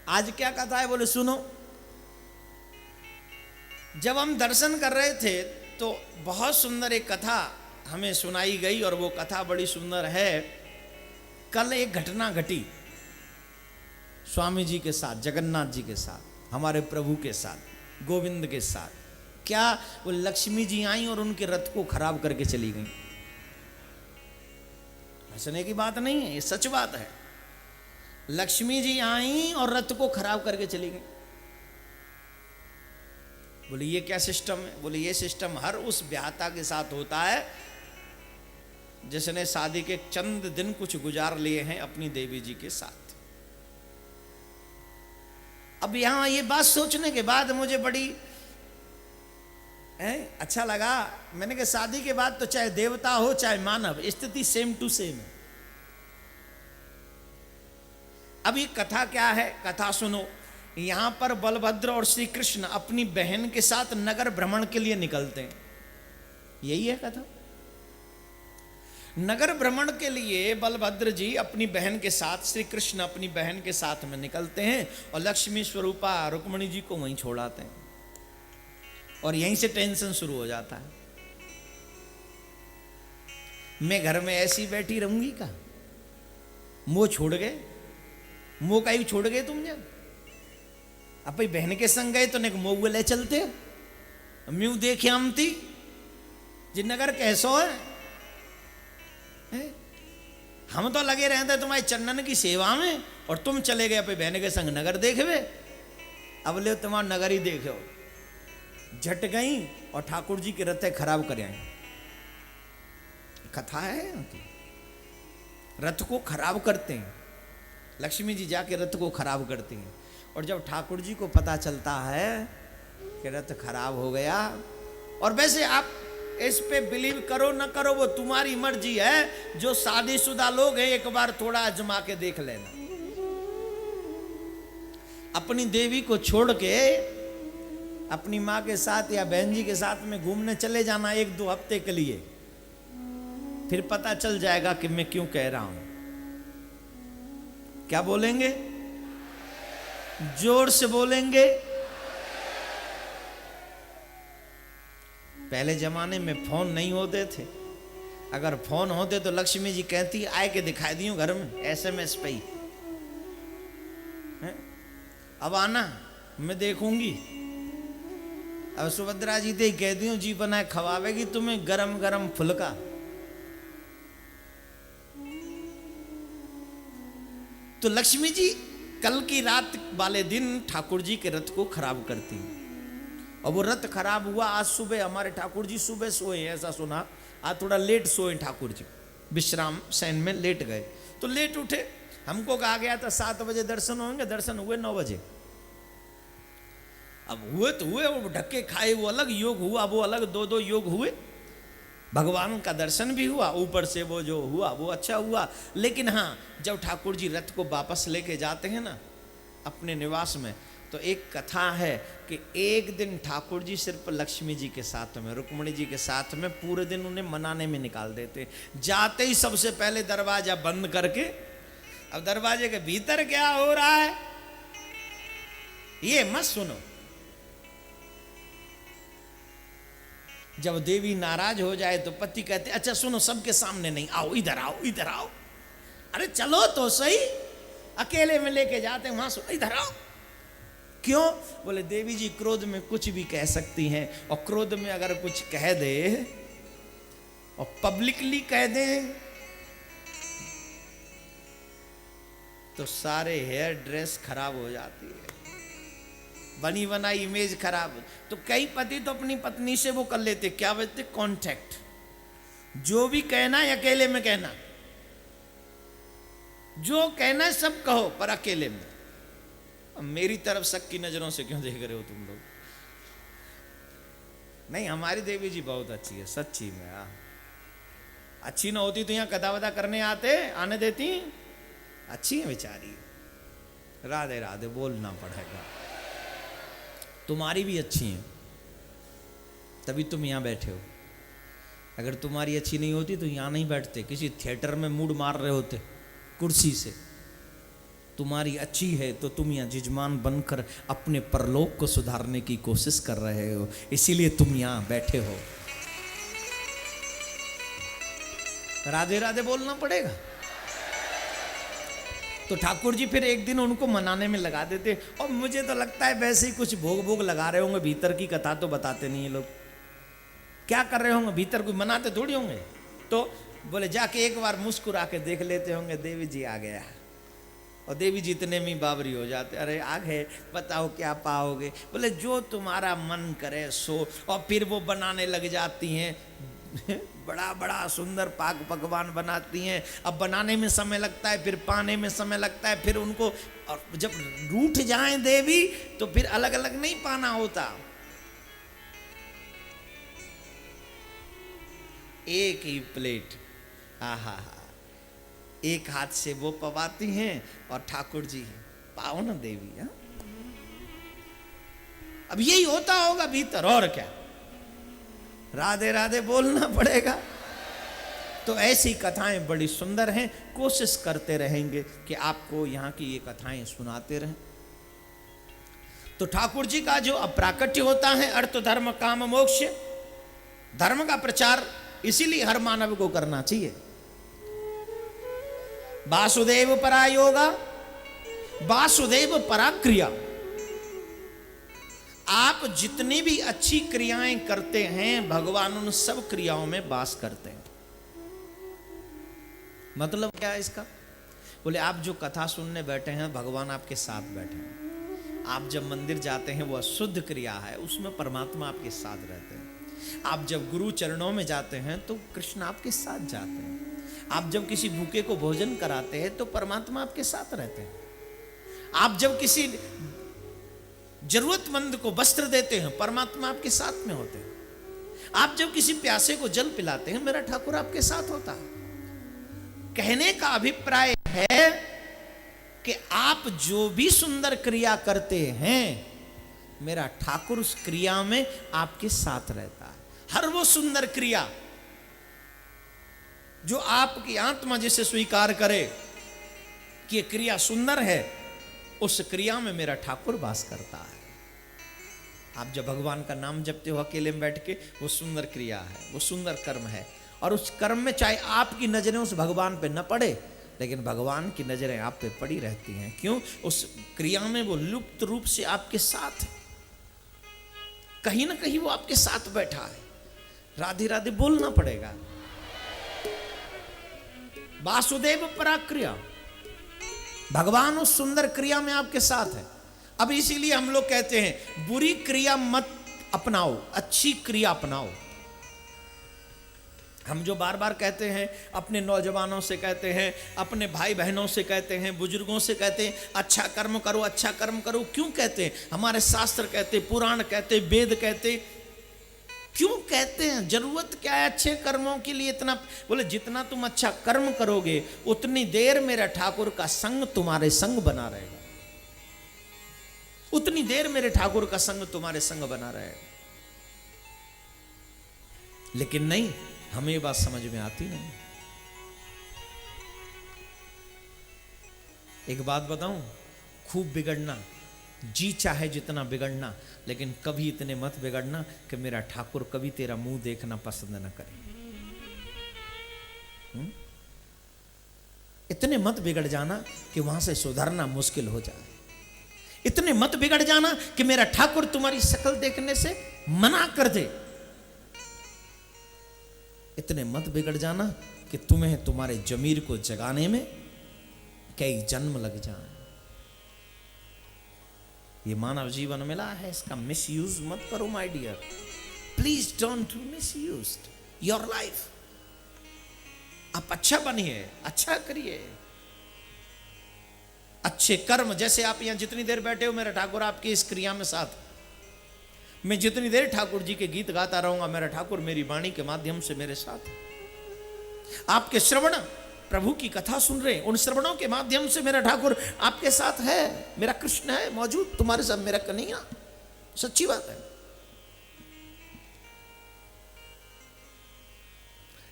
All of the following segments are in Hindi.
आज क्या कथा है बोले सुनो। जब हम दर्शन कर रहे थे तो बहुत सुंदर एक कथा हमें सुनाई गई और वो कथा बड़ी सुंदर है। कल एक घटना घटी स्वामी जी के साथ, जगन्नाथ जी के साथ, हमारे प्रभु के साथ, गोविंद के साथ। क्या वो लक्ष्मी जी आई और उनके रथ को खराब करके चली गई। हंसने की बात नहीं है, ये सच बात है। लक्ष्मी जी आई और रथ को खराब करके चली गई। बोले ये क्या सिस्टम है। बोले ये सिस्टम हर उस ब्याहता के साथ होता है जिसने शादी के चंद दिन कुछ गुजार लिए हैं अपनी देवी जी के साथ। अब यहां ये बात सोचने के बाद मुझे बड़ी अच्छा लगा। मैंने कहा शादी के बाद तो चाहे देवता हो चाहे मानव, स्थिति सेम टू सेम है। अब ये कथा क्या है, कथा सुनो। यहां पर बलभद्र और श्री कृष्ण अपनी बहन के साथ नगर भ्रमण के लिए निकलते हैं। यही है कथा। नगर भ्रमण के लिए बलभद्र जी अपनी बहन के साथ, श्री कृष्ण अपनी बहन के साथ में निकलते हैं और लक्ष्मी स्वरूपा रुक्मिणी जी को वहीं छोड़ाते हैं और यहीं से टेंशन शुरू हो जाता है। मैं घर में ऐसी बैठी रहूंगी का, मोह छोड़ गए, मोह का ही छोड़ गए तुम जब अपनी बहन के संग गए तो मोह ले चलते म्यू देखे हमती जिनगर कैसो है। हम तो लगे रहते तुम्हारे चंदन की सेवा में और तुम चले गए अपनी बहन के संग नगर देखवे। अब ले तुम्हारा नगर ही देखो। झट गई और ठाकुर जी के रथ खराब कर आई। कथा है, रथ को खराब करते हैं। लक्ष्मी जी जाके रथ को खराब करती हैं और जब ठाकुर जी को पता चलता है कि रथ खराब हो गया, और वैसे आप इस पे बिलीव करो ना करो वो तुम्हारी मर्जी है। जो शादीशुदा लोग हैं एक बार थोड़ा आजमा के देख लेना। अपनी देवी को छोड़ के अपनी माँ के साथ या बहन जी के साथ में घूमने चले जाना 1-2 हफ्ते के लिए, फिर पता चल जाएगा कि मैं क्यों कह रहा हूं। क्या बोलेंगे, जोर से बोलेंगे। पहले जमाने में फोन नहीं होते थे। अगर फोन होते तो लक्ष्मी जी कहती आए के दिखाई दियो घर में SMS पे ही। अब आना मैं देखूंगी। अब सुभद्रा जी ते कह दियो जी बनाए खवावेगी तुम्हें गरम गरम फुलका। तो लक्ष्मी जी कल की रात वाले दिन ठाकुर जी के रथ को खराब करती हैं और वो रथ खराब हुआ। आज सुबह हमारे ठाकुर जी सुबह सोए, ऐसा सुना। आज थोड़ा लेट सोए ठाकुर जी, विश्राम सैन में लेट गए तो लेट उठे। हमको कहा गया था 7 बजे दर्शन होंगे, दर्शन हुए 9 बजे। अब हुए तो हुए, वो ढक्के खाए वो अलग, योग हुआ वो अलग, 2-2 योग हुए। भगवान का दर्शन भी हुआ, ऊपर से वो जो हुआ वो अच्छा हुआ। लेकिन हाँ, जब ठाकुर जी रथ को वापस लेके जाते हैं ना अपने निवास में, तो एक कथा है कि एक दिन ठाकुर जी सिर्फ लक्ष्मी जी के साथ में, रुक्मिणी जी के साथ में पूरे दिन उन्हें मनाने में निकाल देते। जाते ही सबसे पहले दरवाजा बंद करके, अब दरवाजे के भीतर क्या हो रहा है ये मत सुनो। जब देवी नाराज हो जाए तो पति कहते अच्छा सुनो, सबके सामने नहीं, आओ इधर आओ, इधर आओ। अरे चलो तो सही, अकेले में लेके जाते वहां से, इधर आओ। क्यों? बोले देवी जी क्रोध में कुछ भी कह सकती हैं और क्रोध में अगर कुछ कह दे और पब्लिकली कह दे तो सारे हेयर ड्रेस खराब हो जाती है, बनी बनाई इमेज खराब। तो कई पति तो अपनी पत्नी से वो कर लेते, क्या बोलते, कॉन्टैक्ट। जो भी कहना है अकेले में कहना, जो कहना है सब कहो पर अकेले में। मेरी तरफ शक की नजरों से क्यों देख रहे हो तुम लोग? नहीं, हमारी देवी जी बहुत अच्छी है सच्ची में। अच्छी ना होती तो यहाँ कदा वदा करने आने देती। अच्छी है बेचारी, राधे राधे बोलना पड़ेगा। तुम्हारी भी अच्छी हैं तभी तुम यहाँ बैठे हो। अगर तुम्हारी अच्छी नहीं होती तो यहाँ नहीं बैठते, किसी थिएटर में मूड मार रहे होते कुर्सी से। तुम्हारी अच्छी है तो तुम यहाँ जजमान बनकर अपने परलोक को सुधारने की कोशिश कर रहे हो, इसीलिए तुम यहाँ बैठे हो। राधे राधे बोलना पड़ेगा। तो ठाकुर जी फिर एक दिन उनको मनाने में लगा देते, और मुझे तो लगता है वैसे ही कुछ भोग भोग लगा रहे होंगे, भीतर की कथा तो बताते नहीं है लोग, क्या कर रहे होंगे भीतर, कोई मनाते थोड़ी होंगे। तो बोले जाके एक बार मुस्कुरा के देख लेते होंगे, देवी जी आ गया, और देवी जी इतने में बाबरी हो जाते, अरे आ गए बताओ क्या पाओगे, बोले जो तुम्हारा मन करे सो, और फिर वो बनाने लग जाती हैं बड़ा बड़ा सुंदर पाक पकवान बनाती हैं। अब बनाने में समय लगता है, फिर पाने में समय लगता है, फिर उनको, और जब रूठ जाएं देवी तो फिर अलग अलग नहीं पाना होता, एक ही प्लेट, आहा, एक हाथ से वो पवाती हैं और ठाकुर जी पाओ ना देवी। हा? अब यही होता होगा भीतर, और क्या, राधे राधे बोलना पड़ेगा। तो ऐसी कथाएं बड़ी सुंदर हैं, कोशिश करते रहेंगे कि आपको यहाँ की ये कथाएं सुनाते रहें। तो ठाकुर जी का जो अप्राकट्य होता है, अर्थ धर्म काम मोक्ष, धर्म का प्रचार इसीलिए हर मानव को करना चाहिए। वासुदेव परा योगा, वासुदेव परा क्रिया। आप जितनी भी अच्छी क्रियाएं करते हैं, भगवान उन सब क्रियाओं में वास करते हैं। मतलब क्या है इसका? बोले आप जो कथा सुनने बैठे हैं, भगवान आपके साथ बैठे हैं। आप जब मंदिर जाते हैं, वो अशुद्ध क्रिया है, उसमें परमात्मा आपके साथ रहते हैं। आप जब गुरु चरणों में जाते हैं तो कृष्ण आपके साथ जाते हैं। आप जब किसी भूखे को भोजन कराते हैं तो परमात्मा आपके साथ रहते हैं। आप जब किसी जरूरतमंद को वस्त्र देते हैं, परमात्मा आपके साथ में होते हैं। आप जब किसी प्यासे को जल पिलाते हैं, मेरा ठाकुर आपके साथ होता है। कहने का अभिप्राय है कि आप जो भी सुंदर क्रिया करते हैं, मेरा ठाकुर उस क्रिया में आपके साथ रहता है। हर वो सुंदर क्रिया जो आपकी आत्मा जिसे स्वीकार करे कि ये क्रिया सुंदर है, उस क्रिया में मेरा ठाकुर वास करता है। आप जब भगवान का नाम जपते हो अकेले में बैठ के, वो सुंदर क्रिया है, वो सुंदर कर्म है। और उस कर्म में चाहे आपकी नजरें उस भगवान पे न पड़े, लेकिन भगवान की नजरें आप पे पड़ी रहती हैं। क्यों? उस क्रिया में वो लुप्त रूप से आपके साथ, कहीं ना कहीं वो आपके साथ बैठा है। राधे राधे बोलना पड़ेगा। वासुदेव पराक्रिया, भगवान उस सुंदर क्रिया में आपके साथ है। अब इसीलिए हम लोग कहते हैं बुरी क्रिया मत अपनाओ, अच्छी क्रिया अपनाओ। हम जो बार बार कहते हैं, अपने नौजवानों से कहते हैं, अपने भाई बहनों से कहते हैं, बुजुर्गों से कहते हैं, अच्छा कर्म करो, अच्छा कर्म करो। क्यों कहते हैं? हमारे शास्त्र कहते, पुराण कहते, वेद कहते। क्यों कहते हैं? जरूरत क्या है अच्छे कर्मों के लिए इतना? बोले जितना तुम अच्छा कर्म करोगे, उतनी देर मेरा ठाकुर का संग तुम्हारे संग बना रहेगा। उतनी देर मेरे ठाकुर का संग तुम्हारे संग बना रहेगा। लेकिन नहीं, हमें ये बात समझ में आती नहीं। एक बात बताऊं, खूब बिगड़ना, जी चाहे जितना बिगड़ना, लेकिन कभी इतने मत बिगड़ना कि मेरा ठाकुर कभी तेरा मुंह देखना पसंद न करे। इतने मत बिगड़ जाना कि वहां से सुधरना मुश्किल हो जाए। इतने मत बिगड़ जाना कि मेरा ठाकुर तुम्हारी शक्ल देखने से मना कर दे। इतने मत बिगड़ जाना कि तुम्हें तुम्हारे जमीर को जगाने में कई जन्म लग जाएं। ये मानव जीवन मिला है, इसका मिसयूज मत करो my dear. Please don't misuse your life. आप अच्छा बनिए, अच्छा करिए, अच्छे कर्म। जैसे आप यहां जितनी देर बैठे हो, मेरा ठाकुर आपकी इस क्रिया में साथ। मैं जितनी देर ठाकुर जी के गीत गाता रहूंगा, मेरा ठाकुर मेरी वाणी के माध्यम से मेरे साथ। आपके श्रवण, प्रभु की कथा सुन रहे, उन श्रवणों के माध्यम से मेरा ठाकुर आपके साथ है। मेरा कृष्ण है मौजूद तुम्हारे साथ, मेरा कन्हैया। सच्ची बात है।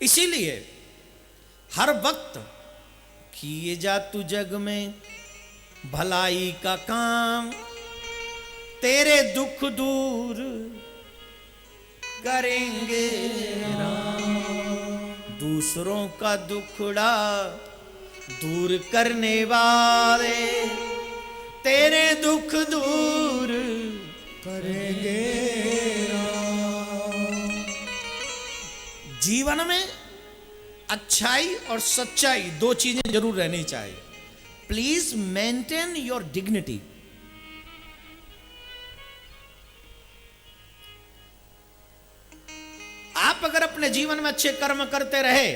इसीलिए हर वक्त किए जा तू जग में भलाई का काम तेरे दुख दूर करेंगे राम। दूसरों का दुखड़ा दूर करने वाले तेरे दुख दूर करेंगे राम। जीवन में अच्छाई और सच्चाई दो चीजें जरूर रहनी चाहिए। Please maintain your dignity. आप अगर अपने जीवन में अच्छे कर्म करते रहे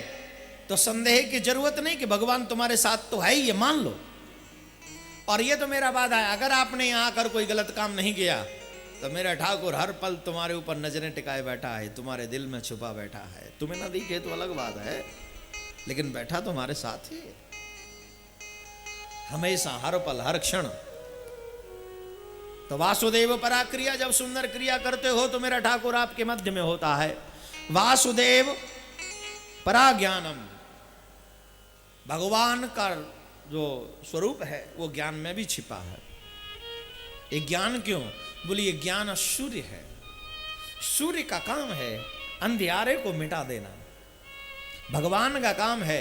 तो संदेह की जरूरत नहीं कि भगवान तुम्हारे साथ तो है ही, ये मान लो। और ये तो मेरा वादा है, अगर आपने यहां आकर कोई गलत काम नहीं किया तो मेरा ठाकुर हर पल तुम्हारे ऊपर नजरें टिकाए बैठा है, तुम्हारे दिल में छुपा बैठा है। तुम्हें ना दिखे तो अलग बात है, लेकिन बैठा तुम्हारे साथ ही हमेशा, हर पल हर क्षण। तो वासुदेव परा क्रिया, जब सुंदर क्रिया करते हो तो मेरा ठाकुर आपके मध्य में होता है। वासुदेव परा ज्ञानम, भगवान का जो स्वरूप है वो ज्ञान में भी छिपा है। ये ज्ञान क्यों? बोलिए, ज्ञान सूर्य है। सूर्य का काम है अंधियारे को मिटा देना। भगवान का काम है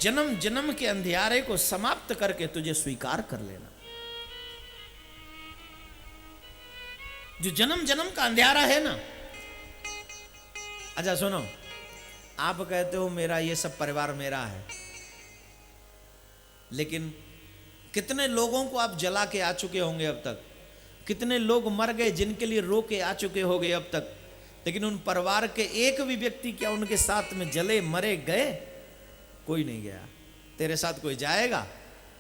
जन्म जन्म के अंधियारे को समाप्त करके तुझे स्वीकार कर लेना। जो जन्म जन्म का अंधियारा है ना, अच्छा सुनो, आप कहते हो मेरा ये सब परिवार मेरा है, लेकिन कितने लोगों को आप जला के आ चुके होंगे अब तक, कितने लोग मर गए जिनके लिए रो के आ चुके होंगे अब तक, लेकिन उन परिवार के एक भी व्यक्ति क्या उनके साथ में जले मरे गए? कोई नहीं गया। तेरे साथ कोई जाएगा?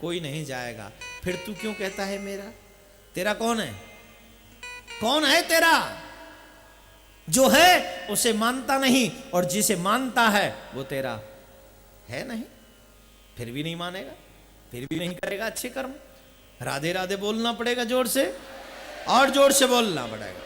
कोई नहीं जाएगा। फिर तू क्यों कहता है मेरा? तेरा कौन है? कौन है तेरा? जो है उसे मानता नहीं, और जिसे मानता है वो तेरा है नहीं। फिर भी नहीं मानेगा, फिर भी नहीं करेगा अच्छे कर्म। राधे राधे बोलना पड़ेगा जोर से, और जोर से बोलना पड़ेगा।